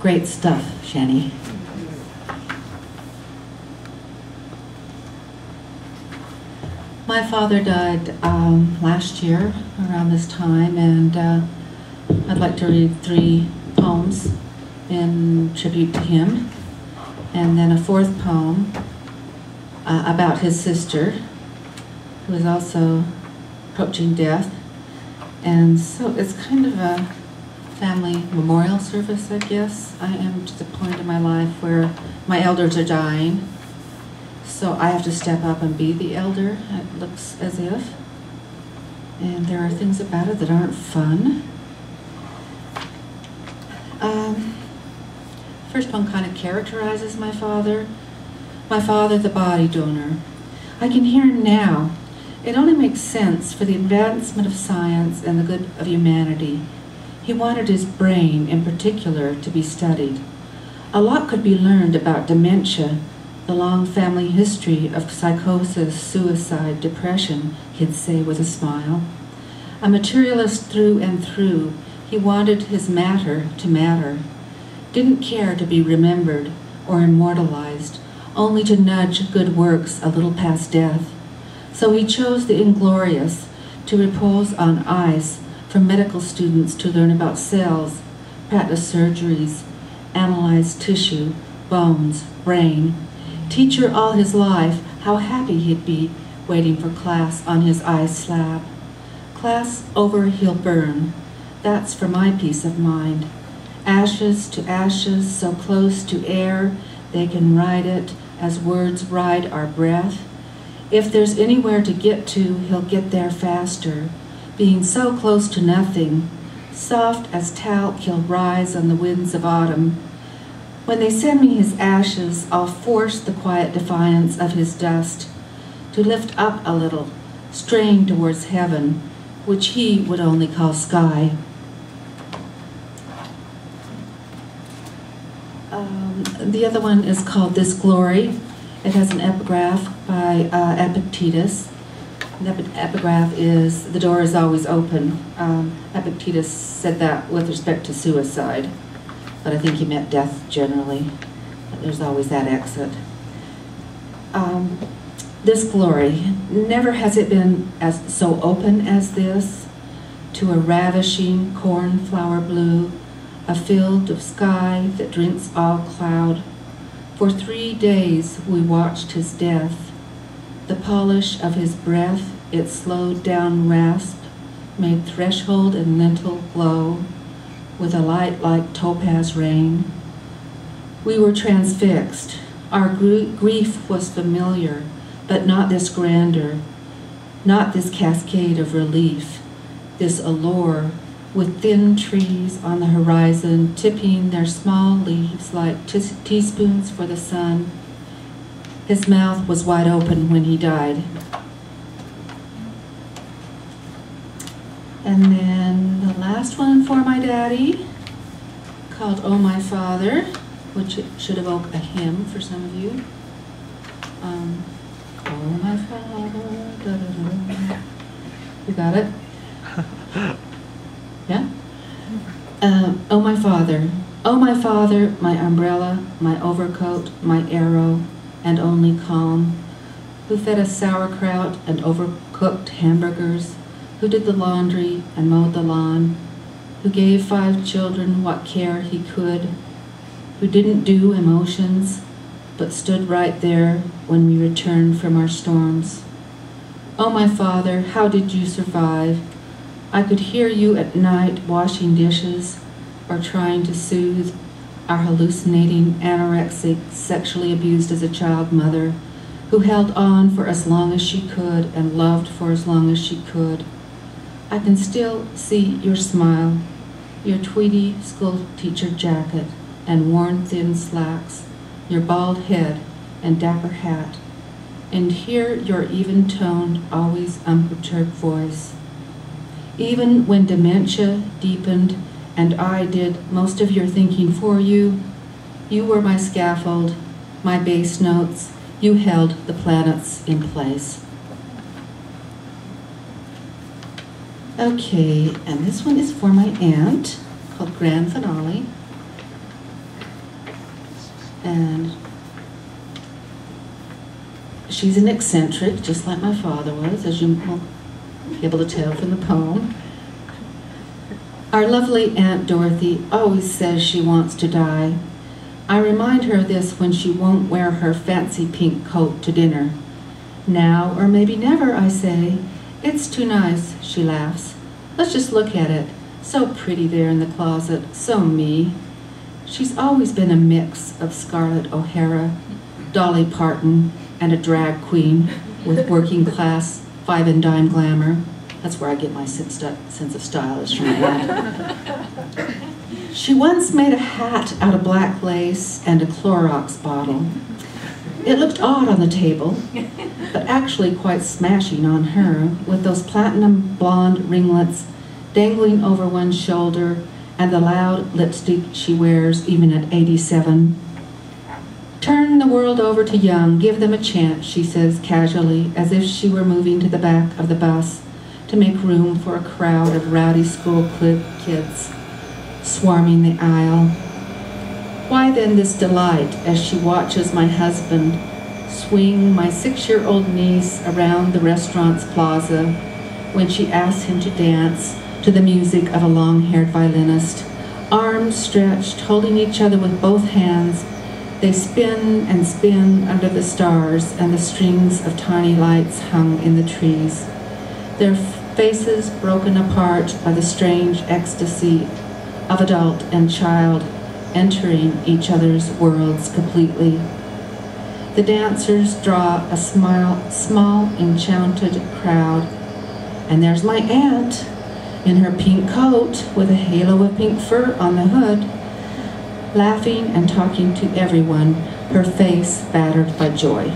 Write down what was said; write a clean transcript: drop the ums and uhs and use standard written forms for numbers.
Great stuff, Shani. My father died last year around this time, and I'd like to read 3 poems in tribute to him, and then a 4th poem about his sister, who is also approaching death. And so it's kind of a family memorial service, I guess. I am to the point in my life where my elders are dying, so I have to step up and be the elder, it looks as if. And there are things about it that aren't fun. First one kind of characterizes my father. My father, the body donor. I can hear him now. It only makes sense for the advancement of science and the good of humanity. He wanted his brain, in particular, to be studied. A lot could be learned about dementia, the long family history of psychosis, suicide, depression, he'd say with a smile. A materialist through and through, he wanted his matter to matter. Didn't care to be remembered or immortalized, only to nudge good works a little past death. So he chose the inglorious, to repose on ice for medical students to learn about cells, practice surgeries, analyze tissue, bones, brain. Teacher all his life, how happy he'd be waiting for class on his ice slab. Class over he'll burn, that's for my peace of mind. Ashes to ashes, so close to air, they can ride it as words ride our breath. If there's anywhere to get to, he'll get there faster, being so close to nothing. Soft as talc, he'll rise on the winds of autumn. When they send me his ashes, I'll force the quiet defiance of his dust to lift up a little, strain towards heaven, which he would only call sky. The other one is called This Glory. It has an epigraph by Epictetus. The epigraph is, the door is always open. Epictetus said that with respect to suicide, but I think he meant death generally. There's always that exit. This glory, never has it been as so open as this, to a ravishing cornflower blue, a field of sky that drinks all cloud. For 3 days we watched his death. The polish of his breath, its slowed down rasp, made threshold and lintel glow with a light like topaz rain. We were transfixed. Our grief was familiar, but not this grandeur, not this cascade of relief, this allure, with thin trees on the horizon tipping their small leaves like teaspoons for the sun. His mouth was wide open when he died. And then the last one for my daddy, called Oh My Father, which should evoke a hymn for some of you. Oh my father, da, da, da. You got it? Yeah? Oh my father, my umbrella, my overcoat, my arrow, and only calm, who fed us sauerkraut and overcooked hamburgers, who did the laundry and mowed the lawn, who gave 5 children what care he could, who didn't do emotions, but stood right there when we returned from our storms. Oh my father, how did you survive? I could hear you at night washing dishes or trying to soothe our hallucinating, anorexic, sexually abused as a child mother who held on for as long as she could and loved for as long as she could. I can still see your smile, your tweedy school teacher jacket and worn thin slacks, your bald head and dapper hat, and hear your even-toned, always unperturbed voice. Even when dementia deepened and I did most of your thinking for you, you were my scaffold, my bass notes, you held the planets in place. Okay, and this one is for my aunt, called Grand Finale. And she's an eccentric, just like my father was, as you will be able to tell from the poem. Our lovely Aunt Dorothy always says she wants to die. I remind her of this when she won't wear her fancy pink coat to dinner. Now, or maybe never, I say. It's too nice, she laughs. Let's just look at it. So pretty there in the closet, so me. She's always been a mix of Scarlett O'Hara, Dolly Parton, and a drag queen with working class 5 and dime glamour. That's where I get my sense of style is from that. She once made a hat out of black lace and a Clorox bottle. It looked odd on the table, but actually quite smashing on her, with those platinum blonde ringlets dangling over one shoulder and the loud lipstick she wears even at 87. Turn the world over to young, give them a chance, she says casually, as if she were moving to the back of the bus to make room for a crowd of rowdy school kids swarming the aisle. Why then this delight as she watches my husband swing my 6-year-old niece around the restaurant's plaza when she asks him to dance to the music of a long-haired violinist. Arms stretched, holding each other with both hands, they spin and spin under the stars and the strings of tiny lights hung in the trees. Their faces broken apart by the strange ecstasy of adult and child entering each other's worlds completely. The dancers draw a small, enchanted crowd, and there's my aunt in her pink coat with a halo of pink fur on the hood, laughing and talking to everyone, her face battered by joy.